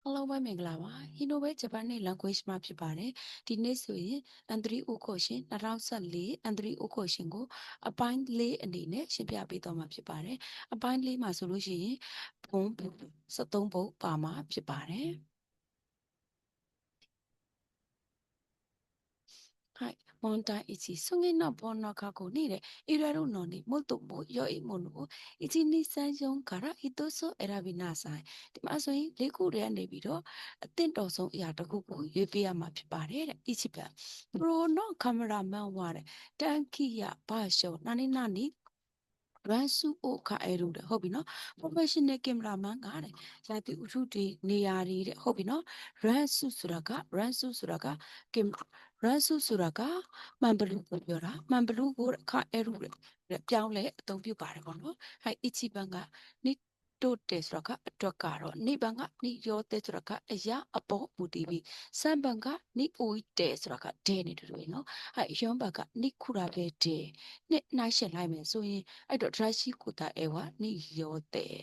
Hello ပဲမင်္ဂလာပါ Hinobe Japan language မှာဖြစ်ပါတယ်ဒီနေ့ဆိုရင် N3 ဥက္ကိုရှင်2014 N3 ဥက္ကိုရှင်ကိုအပိုင်း၄အနေနဲ့ရှင်းပြပေးသွားမှာဖြစ်ပါတယ်အပိုင်း၄မှာဆိုလို့ရှိရင်ဘုံ73ပုဒ်ပါမှာဖြစ်ပါတယ်はい問題1すぎのボンの過去に入れるのにもっとも良いものを1、2、3、4から1つ選びなさい。ဒီမှာဆိုရင်၄ခုတည်းနေပြီးတော့အသင့်တော်ဆုံးအရာတစ်ခုကိုရွေးပေးရမှာဖြစ်ပါတယ်တဲ့။1番プロのカメラマンは短期や場所何々လွမ်းစုဖို့ခအဲ့လိုတဲ့ဟုတ်ပြီနော် professional cameraman ကတဲ့ရာသီဥတုတွေနေရာတွေတဲ့ဟုတ်ပြီနော် run စုဆိုတာက run စုဆိုတာက run စုဆိုတာကမှန်ဘလူးကိုပြောတာမှန်ဘလူးကိုခအဲ့လိုတဲ့ပြောင်းလဲအသုံးပြုပါတယ်ပေါ့နော်ဟဲ့ ichi ban ကနိတို့တယ်ဆိုတာကအတွက်ကတော့နိဘန်ကနိရောတဲ့ဆိုတာကအရာအပေါ်မူတည်ပြီးစံဘန်ကနိအိုတဲ့ဆိုတာကဒဲနေတယ်လို့နော်ဟဲ့ရုံးဘန်ကနိခုရာပဲဒဲနှစ်နှိုင်းရှင်လိုက်မယ်ဆိုရင်အဲ့တော့ drashi ကိုတာအဲဝနိရောတဲ့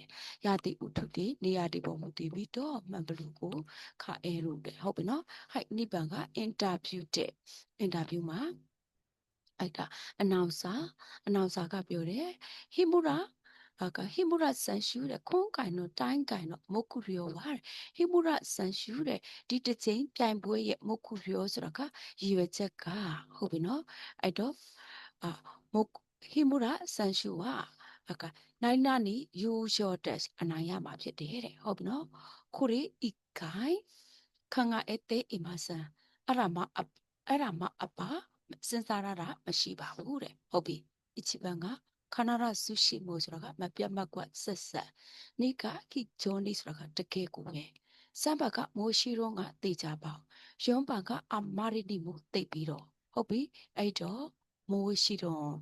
ရာတိဥထုတိနေရာဒီပုံမူတည်ပြီးတော့မှန်ဘလူကိုခအဲလို့တဲ့ဟုတ်ပြီနော်ဟဲ့နိဘန်က interview တဲ့ interview မှာအဲ့ဒါအနောက်စာကပြောတယ်ဟိမူရာဟိမူရာဆန်ရှူတဲ့ခွန်ကိုင်တော့တိုင်းကိုင်တော့မုတ်ကူရီယောပါဟိမူရာဆန်ရှူတဲ့ဒီတစ်ချိန်ပြိုင်ပွဲရဲ့မုတ်ကူရီယောဆိုတာကရည်ရွယ်ချက်ကဟုတ်ပြီနော်အဲ့တော့မုတ်ဟိမူရာဆန်ရှူကနိုင်နာနီယူယောတက်အနိုင်ရမှာဖြစ်တယ်တဲ့ဟုတ်ပြီနော်ခုရီဣကိုင်ခငါအတဲ့အိမဆန်အဲ့ဒါမှအပါစဉ်းစားရတာမရှိပါဘူးတဲ့ဟုတ်ပြီ一番が必ずしもそれがမပြတ်မကွက်ဆက်ဆက်နိကခိဂျွန်ဒီဆိုတာကတကယ်ကိုပဲစံဘကမိုးရှိတော့ကတေချပါရုံးပံကအမာရီနီမို့တိတ်ပြီးတော့ဟုတ်ပြီအဲ့တော့မိုးရှိတော့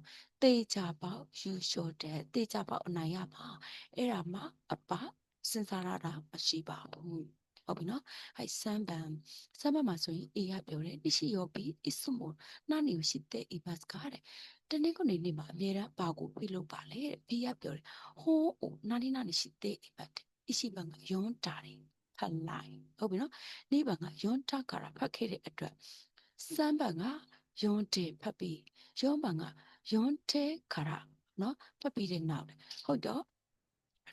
တေချပါယူလျှော်တဲ့တေချပါအနိုင်ရပါအဲ့ဒါမှအပစဉ်းစားရတာမရှိပါဘူးဟုတ်ပြီနော်ဟဲ့စံဘန်မှာဆိုရင်အေးရပြောတယ်နိရှိယောဘီအစ်စမိုနာနီရှိတဲ့အီဘတ်ကားတဲ့တနေ့ကနေနေ့မှာအများအားပါကိုပြုလုပ်ပါလေတဲ့ဘီရပြောတယ်ဟိုးအိုနာနီနာနီရှိတဲ့အီဘတ်အရှိဘန်ကယွန်းတာတယ်ဖတ်လိုက်ဟုတ်ပြီနော်နေ့ဘန်ကယွန်းတာကရာဖတ်ခဲ့တဲ့အတွက်စံဘန်ကယွန်းတယ်ဖတ်ပြီးယွန်းဘန်ကယွန်းတဲ့ခရာနော်ဖတ်ပြီးတဲ့နောက်ဟုတ်တော့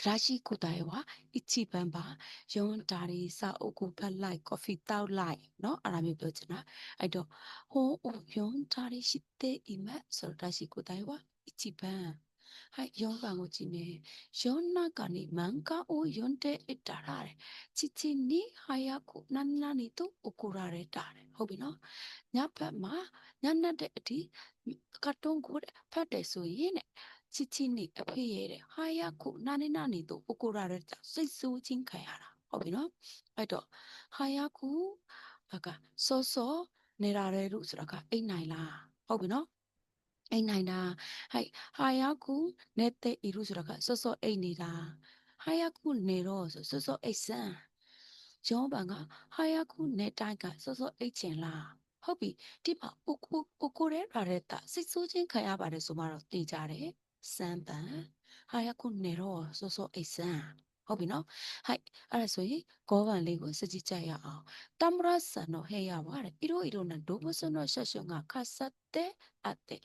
ရာရှိကိုတိုင်ဝါအချီပန်ပါယွန်းတာရီစာအုပ်ကိုဖတ်လိုက်ကော်ဖီတောက်လိုက်နော်အဲ့ဒါမျိုးပြောချင်တာအဲ့တော့ဟိုးအိုယွန်းတာရီရှိတဲ့အီမတ်ဆိုရာရှိကိုတိုင်ဝါအချီပန်ဟဲ့ယောဂကိုကြည့်နေယောနာကနေမန်ကာအိုယွန်းတဲ့အတာရတယ်ချီချီနီဟာယာကိုနန်နာနီတို့အကူရတဲ့တာတယ်ဟုတ်ပြီနော်ညဘက်မှာညနက်တဲ့အထိကတ်တုံးကိုဖတ်တယ်ဆိုရင်တဲ့ချစ်ချင်းနေအဖေရဲ့တဲ့ဟာရခုနာနေတို့အကိုရတဲ့စိတ်ဆိုးချင်းခံရတာဟုတ်ပြီနော်အဲ့တော့ဟာရခုစောစောနေရတဲ့လူဆိုတာကအိတ်နိုင်လားဟုတ်ပြီနော်အိတ်နိုင်တာဟဲ့ဟာရခုနေတဲ့ဤလူဆိုတာကစောစောအိတ်နေတာဟာရခုနေတော့စောစောအိတ်စမ်းကျောင်းပန်ကဟာရခုနေတိုင်းကစောစောအိတ်ချင်လားဟုတ်ပြီဒီမှာကိုရဲရတဲ့တာစိတ်ဆိုးချင်းခံရပါတယ်ဆိုမှတော့သိကြတယ်စမ်းပန်ဟာရခုနေတော့စောစောအိတ်စမ်းဟုတ်ပြီနော်ဟဲ့အဲ့ဒါဆိုရင်ကောဗန်လေးကိုစကြည့်ကြရအောင်တမရဆန်တော့ဟဲရပါတယ်ဣရိုနဲ့ဒိုဘဆန်တော့ရှက်ရှုံကခါဆတ်တဲ့အတဲ့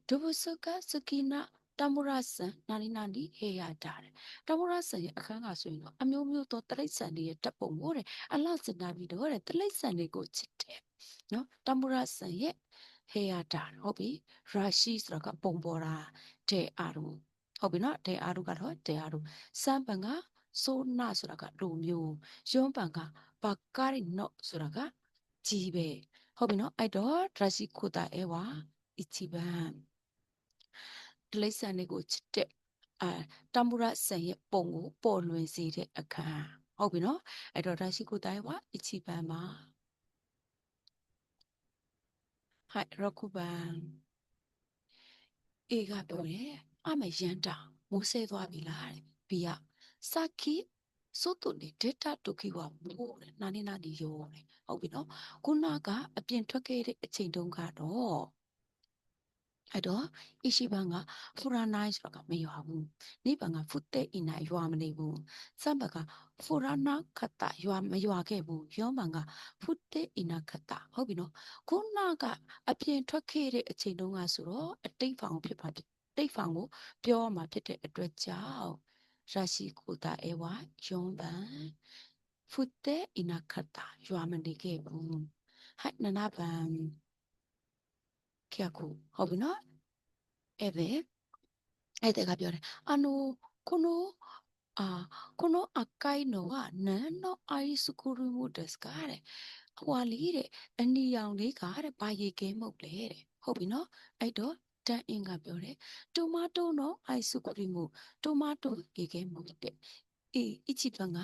ဒိုဘဆကစကီနာတမရဆန်နာနီဟဲရတာတဲ့တမရဆန်ရဲ့အခန်းကဆိုရင်တော့အမျိုးမျိုးသောတလိษံတွေရဲ့တပ်ပုံကိုတဲ့အလှစင်နာပြီးတော့တဲ့တလိษံတွေကိုချစ်တယ်နော်တမရဆန်ရဲ့ဟဲရတာဟုတ်ပြီရာရှိဆိုတာကပုံပေါ်တာတဲ့အာရုံဟုတ်ပြီနော်တဲ့အာရုံကတော့တဲ့အာရုံစံပန်ကဆိုနာဆိုတာကလူမျိုးရုံးပန်ကဘာကာရီနော့ဆိုတာကကြီးပဲဟုတ်ပြီနော်အဲ့တော့ဒရရှိခိုတာအဲဝါအချီဘန်တလိษံတွေကိုချစ်တဲ့တမ္မရဆန်ရဲ့ပုံကိုပေါ်လွင်စေတဲ့အခန်းဟုတ်ပြီနော်အဲ့တော့ဒရရှိခိုတာအဲဝါအချီဘန်မှာဟိုက်ရခုပန်အေကပြောတယ်အမရန်တာမိုးဆဲသွားပြီလားတဲ့ဘီကစာခီဆိုတုန်ဒေတာတိုကီဝမိုးနာနေရောတဲ့ဟုတ်ပြီနော်ခုနကအပြင်ထွက်ခဲ့တဲ့အချိန်တုန်းကတော့ အဲ့တော့ဣရှိဘန်ကဖူရနိုင်ဆိုတာကမရွာဘူးနိဗ္ဗာန်ကဖုတဲ့အိနိုင်ရွာမနေဘူးစံဘကဖူရနာခတ္တရွာမရွာခဲ့ဘူးယောမန်ကဖုတဲ့အိနာခတ္တဟုတ်ပြီနော်ခုနကအပြင်ထွက်ခဲ့တဲ့အချိန်တုန်းကဆိုတော့အတိတ်ဖောင်ဖြစ်ပါတိတ်ဖောင်ကိုပြောမှာဖြစ်တဲ့အတွက်ကြောင့်ရာရှိကိုတာအေဝါယောဘန်ဖုတဲ့အိနာခတ္တရွာမနေခဲ့ဘူးဟဲ့နနာဘန်ခေခုဟုတ်ပြီနော်အဲ့ပဲအဲ့တဲ့ကပြောတယ်あのこのこの赤いのは何のアイスクリームですかတဲ့ဟွာလေးတဲ့အနီရောင်လေးကတဲ့ဘာရေခဲမုတ်လဲတဲ့ဟုတ်ပြီနော်အဲ့တော့တန်အင်းကပြောတယ်တိုမာတိုのアイスクリームတိုမာတိုရေခဲမုတ်တဲ့一番が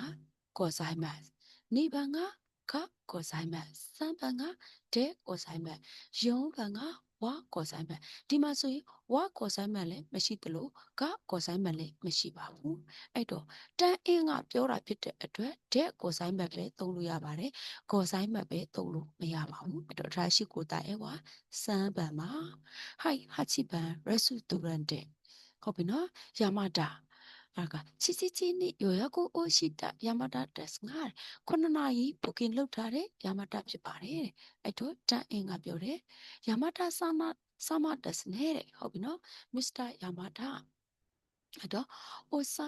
ございます二番がかございます三番がでございます四番がဝါကော်ဆိုင်မန်ဒီမှာဆိုရင်ဝါကော်ဆိုင်မန်လည်းမရှိသလိုကကော်ဆိုင်မန်လည်းမရှိပါဘူးအဲ့တော့တန်အင်းကပြောတာဖြစ်တဲ့အတွက်တဲ့ကော်ဆိုင်မန်လည်းသုံးလို့ရပါတယ်ကော်ဆိုင်မန်ပဲသုံးလို့မရပါဘူးအဲ့တော့ဒါရှိကိုတာအဲဝါစမ်းပန်မှာဟိုင်ဟာချီပန်ရက်ဆူတူရန်တဲ့ဟုတ်ပြီနော်ယာမတာကချီချီချီနီယောယာကိုအိုရှိတာယာမတာတက်စ်ငါခုနနာရီဘုကင်လုပ်ထားတဲ့ယာမတာဖြစ်ပါတယ်အဲ့တော့တန်အင်းကပြောတယ်ယာမတာサマですねဟုတ်ပြီနော်မစ္စတာယာမာတာအဲ့တော့အိုဆာ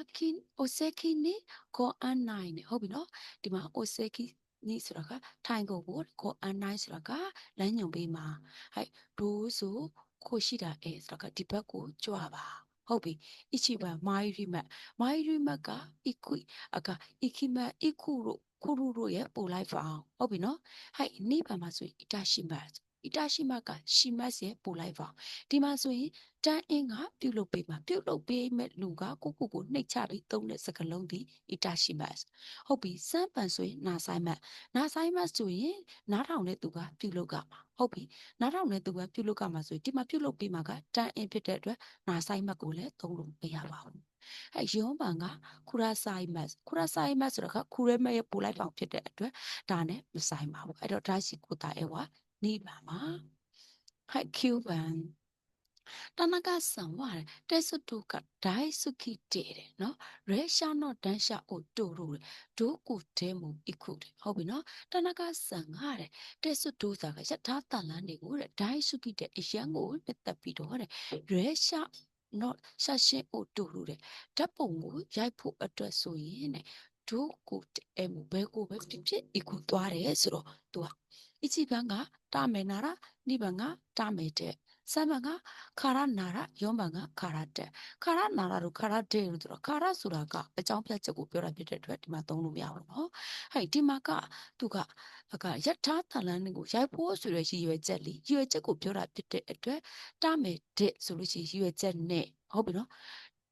ကီနီကိုအန်နိုင်နဲ့ဟုတ်ပြီနော်ဒီမှာအိုဆာကီနီဆိုတာကထိုင်ကိုကိုအန်နိုင်ဆိုတာကလမ်းညွန်ပေးမှာဟဲ့ဒိုးဆိုခိုရှိတာအဲဆိုတာကဒီဘက်ကိုကြွပါဟုတ်ပြီအချီပါမိုင်းရီမတ်ကအီကွီအကအီခီမတ်အီခုရိုခုရူရိုရဲ့ပို့လိုက်ပါအောင်ဟုတ်ပြီနော်ဟဲ့နိဗ္ဗာန်မှာဆိုအီတာရှိမတ်အီတာရှိမတ်ကရှိမတ်ရဲ့ပို့လိုက်ပါဒီမှာဆိုရင်တန်အင်းကပြုတ်လုပ်ပေးမှာပြုတ်လုပ်ပေးမဲ့လူကကိုနှိတ်ချပြီးသုံးတဲ့စကားလုံးဒီအီတာရှိမတ်ဟုတ်ပြီစမ်းပန်ဆိုရင်နာဆိုင်မတ်ဆိုရင်နားထောင်တဲ့သူကပြုတ်လုပ်ကမှာဟုတ်ပြီနားထောင်တဲ့သူကပြုတ်လုပ်ကမှာဆိုရင်ဒီမှာပြုတ်လုပ်ပေးမှာကတန်အင်းဖြစ်တဲ့အတွက်နာဆိုင်မတ်ကိုလည်းသုံးလို့မရပါဘူးအဲယောဘန်ကခူရာဆိုင်မတ်ဆိုတော့ခူရဲမဲ့ပို့လိုက်ပေါင်ဖြစ်တဲ့အတွက်ဒါနဲ့မဆိုင်ပါဘူးအဲ့တော့ဒါရှိကိုတာအဲဝါနိဗ္ဗာန်မှာဟဲ့ကျူဘန်田中さんはテストが大好きでの列車の電車を通るどこでも行くでဟုတ်ပြီနော်田中さんがテストがရထားတလန်းတွေကို大好きでအရန်ကိုတက်ပြီးတော့列車の写真を撮るဓာတ်ပုံကိုရိုက်ဖို့အတွက်ဆိုရင်ဒုကိုတဲမဘဲကိုပဲဖြစ်ဖြစ်ဒီကိုသွားတယ်ဆိုတော့သူက一番がダメなら二番がダメで三番が空なら四番が空で空なら空でလို့ဆိုတော့空ဆိုတာကအကြောင်းပြချက်ကိုပြောတာဖြစ်တဲ့အတွက်ဒီမှာသုံးလို့မရဘူးเนาะဟဲ့ဒီမှာကသူကယထာတလန်းကိုရိုက်ဖို့ဆိုရရည်ရွယ်ချက်လေးရည်ရွယ်ချက်ကိုပြောတာဖြစ်တဲ့အတွက်တားမယ်တဲ့ဆိုလို့ရှိရင်ရည်ရွယ်ချက်နဲ့ဟုတ်ပြီเนาะ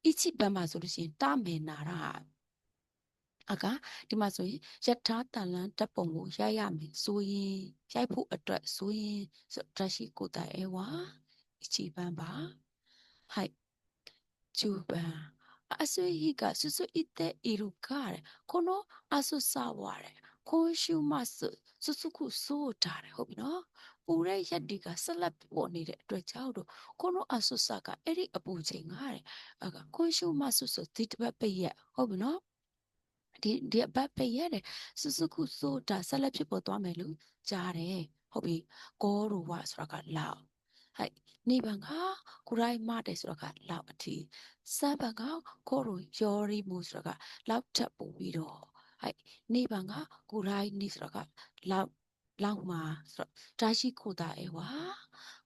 一番မှာဆိုလို့ရှိရင်တားမယ်နာရာဒီမှာဆိုရင်ယထာတန်လန်းတပ်ပုံကိုရိုက်ရမယ်ဆိုရင်ရိုက်ဖို့အတွက်ဆိုရင်တရှိကိုတိုင်အဲဝါအချီပန်းပါဟိုက်ဂျူပန်အဆွေဟိကဆွဆွအတဲ့အီရူကာこのအဆုစာဝါရ今週末ဆွဆွခုစိုးတာတယ်ဟုတ်ပြီနော်ပူတဲ့ရက်ဒီကဆက်လက်ပေါ်နေတဲ့အတွက်ကြောင့်တို့このအဆုစာကအဲ့ဒီအပူချိန်က今週末ဆိုဒီတစ်ပတ်ပိတ်ရက်ဟုတ်ပြီနော်ဒီအပတ်ပိတ်ရတယ်စုစုခုဆိုတာဆက်လက်ဖြစ်ပေါ်သွားမယ်လို့ကြားတယ်ဟုတ်ပြီကောရူဝဆိုတာကလောက်ဟဲ့နေဘန်ကကိုရိုင်းမတယ်ဆိုတာကလောက်အထိစဘန်ကကောရူယောရီမူဆိုတာကလောက်ထပ်ပို့ပြီးတော့ဟဲ့နေဘန်ကကိုရိုင်းနီဆိုတာကလောက်မှာဆိုတော့ဒါရှိခိုတာအဲဝါ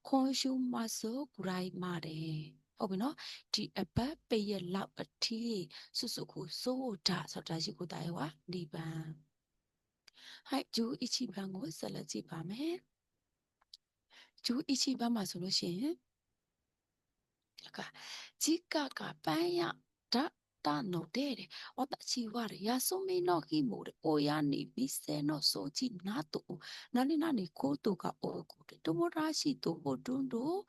ခွန်ရှုမဆိုကိုရိုင်းမတယ်ဟုတ်ပြီနော်ဒီအပတ်ပိတ်ရလောက်အထိစုစုကိုစိုးတာဆိုတာရှိကိုတာရောဒီပန်ဟိုက်ဂျူအချီပန်ကိုဆက်လက်ကြည့်ပါမယ်ဂျူအချီပန်မှာဆိုလို့ရှိရင်時価がパン屋だったので、私は休みの日も親に店の掃除など何々ことが多くて友達とほとんど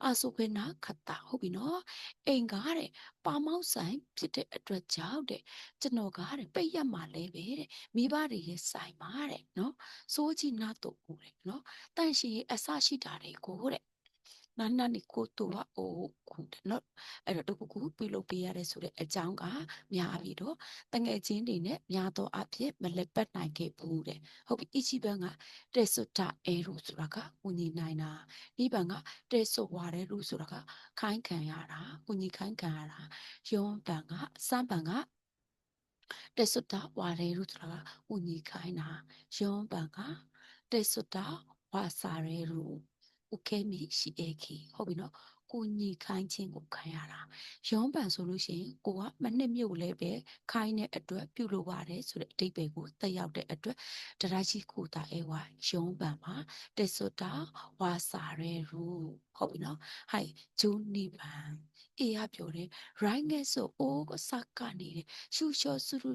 遊べなかったဟုတ်ပြီနော်အိမ်ကပါမောက်ဆိုင်ဖြစ်တဲ့အတွက်ကြောင့်ကျွန်တော်ကပိတ်ရမှာလဲပဲမိဘတွေရဲ့ဆိုင်မှာနော်စိုးကြီးနာတော့နော်တန့်ရှိအဆရှိတာတွေကို နာနာနီကိုတူဝအိုခုနော်အဲ့တော့တခုခုပြုလုပ်ပေးရတဲ့ဆိုတဲ့အကြောင်းကများပြီးတော့တငယ်ချင်းတွေနဲ့များသောအဖြစ်မလက်ပတ်နိုင်ခဲ့ဘူးတဲ့ဟုတ်ပြီအချီဘန်ကတဲ့စွတ်တာအဲရူဆိုတာကဦးညီနိုင်တာဒီဘန်ကတဲ့စွတ်ဝါတဲ့ရူဆိုတာကခိုင်းခံရတာဦးညီခိုင်းခံရတာယွန်ဘန်ကစမ်းဘန်ကတဲ့စွတ်တာဝါတဲ့ရူဆိုတာကဦးညီခိုင်းတာယွန်ဘန်ကတဲ့စွတ်တာဝါစာရဲရူဥခဲမီရှိအေခီဟုတ်ပြီနော်ကိုညီခိုင်းခြင်းကိုခံရတာရုံးပန်ဆိုလို့ရှိရင်ကိုကမနှစ်မြုပ်လဲပဲခိုင်းတဲ့အတွက်ပြုလုပ်ရတယ်ဆိုတဲ့အဓိပ္ပာယ်ကိုတက်ရောက်တဲ့အတွက်တရရှိကိုတာအဲဝရုံးပန်မှာတက်စွတာဝါစာရဲရူဟုတ်ပြီနော်ဟိုင်ဂျူနီပန်အေးရပြောတယ် right ငယ်ဆိုအိုးကစကနေတယ်ရှူရှောဆူရူ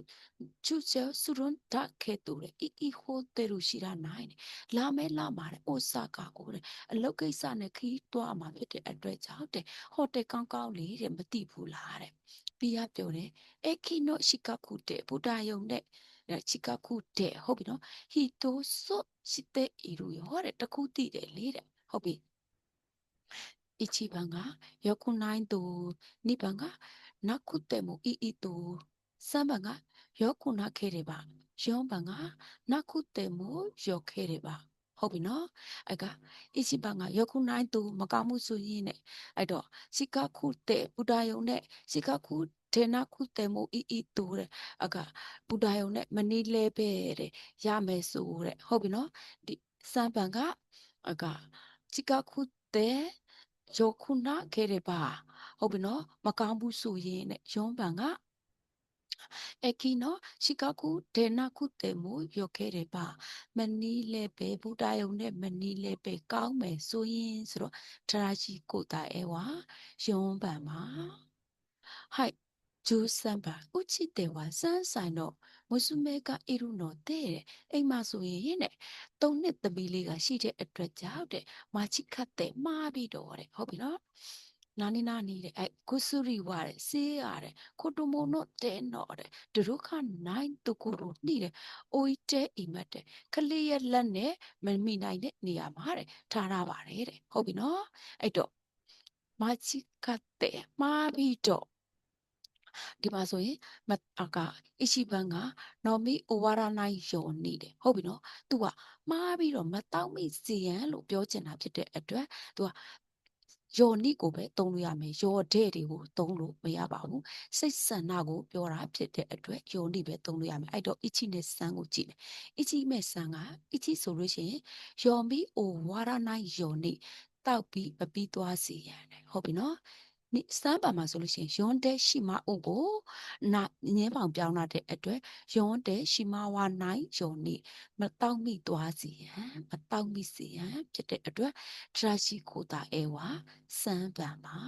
ချူချောဆူရွန်ဒါခဲတူတယ်အီဟိုတေရူရှိရာနိုင်လာမဲလာမာတဲ့အိုဆာကာကိုတဲ့အလုတ်ကိစ္စနဲ့ခီးတွားမှာဖြစ်တဲ့အတွက်ကြောင့်တဲ့ဟိုတယ်ကောင်းကောင်းလေးတဲ့မသိဘူးလားတဲ့ပြီးရပြောတယ်အခီနိုရှိကခုတဲ့ဘူဒါယုံတဲ့ရှိကခုတဲ့ဟုတ်ပြီနော်ဟီတိုဆိုရှိတဲ့အီရူရောတဲ့တခုတည်တယ်လေတဲ့ဟုတ်ပြီ一番が良くないと、2番がなくてもいいと、3番が良くなければ、4番がなくても良ければ。ဟုတ်ပြီနော်အဲ့က一番が良くないとမကောင်းမှုဆိုရင်ねအဲ့တော့စိကခုတဲ့ဘုဒ္ဓယုံနဲ့စိကခုဒေနာခုတဲ့မို့အီတူတဲ့အကဘုဒ္ဓယုံနဲ့မနီလဲပဲတဲ့ရမယ်ဆိုတဲ့ဟုတ်ပြီနော်ဒီစံပန်ကအကစိကခုတဲ့ယောခုနာခဲ့ရပါဟုတ်ပြီနော်မကောင်းဘူးဆိုရင်တဲ့ယွန်းပန်ကအခီနော်ရှိကခုဒေနာခုတေမူယောခဲ့ရပါမနီးလဲပဲဘူတာယုံနဲ့မနီးလဲပဲကောင်းမယ်ဆိုရင်ဆိုတော့ထရာရှိကိုတာအဲဝါယွန်းပန်မှာはい13番うちでは3歳の娘がいるので今そういうねသုံးနှစ်သမီးလေးကရှိတဲ့အတွက်ကြောင့်တဲ့မာချီခတ်တဲ့မှားပြီးတော့တဲ့ဟုတ်ပြီနော်နာနီနာနီတဲ့ကုစုရီဝါတဲ့စေးရတဲ့ခိုတိုမိုနိုတဲ့နော်တဲ့ဒုက္ခနိုင်တူကူရူနေတယ်အိုးတဲအိမ်မက်တဲ့ကလေးရဲ့လက်နဲ့မမိနိုင်တဲ့နေရာမှာတဲ့ထားရပါတယ်တဲ့ဟုတ်ပြီနော်အဲ့တော့မာချီခတ်တဲ့မှားပြီးတော့ဒီမှာဆိုရင်မအကအရှိဘန်ကနော်မီအိုဝါရနိုင်ယောနေတယ်ဟုတ်ပြီနော် तू ကမှားပြီးတော့မတောက်မိစီရန်လို့ပြောချင်တာဖြစ်တဲ့အတွက် तू ကယောနိကိုပဲသုံးလို့ရမယ်ယောတဲ့တွေကိုသုံးလို့မရပါဘူးစိတ်ဆန္ဒကိုပြောတာဖြစ်တဲ့အတွက်ယောနိပဲသုံးလို့ရမယ်အဲ့တော့ ichi နဲ့ဆန်းကိုကြည့်မယ် ichi မဲ့ဆန်းက ichi ဆိုလို့ရှိရင်ယောမီအိုဝါရနိုင်ယောနိတောက်ပြီးမပြီးသွားစီရန်တဲ့ဟုတ်ပြီနော်နိစမ်းပါမှာဆိုလို့ရှိရင်ယွန်းတဲ့ရှိမအုပ်ကိုနာငင်းပေါင်ပြောင်းလာတဲ့အတွက်ယွန်းတဲ့ရှိမဝါနိုင်ယုံနိမတောက်မိသွားစီရန်မတောက်မိစီရန်ဖြစ်တဲ့အတွက်ထရာရှိကိုတာအဲဝါစမ်းပါမှာ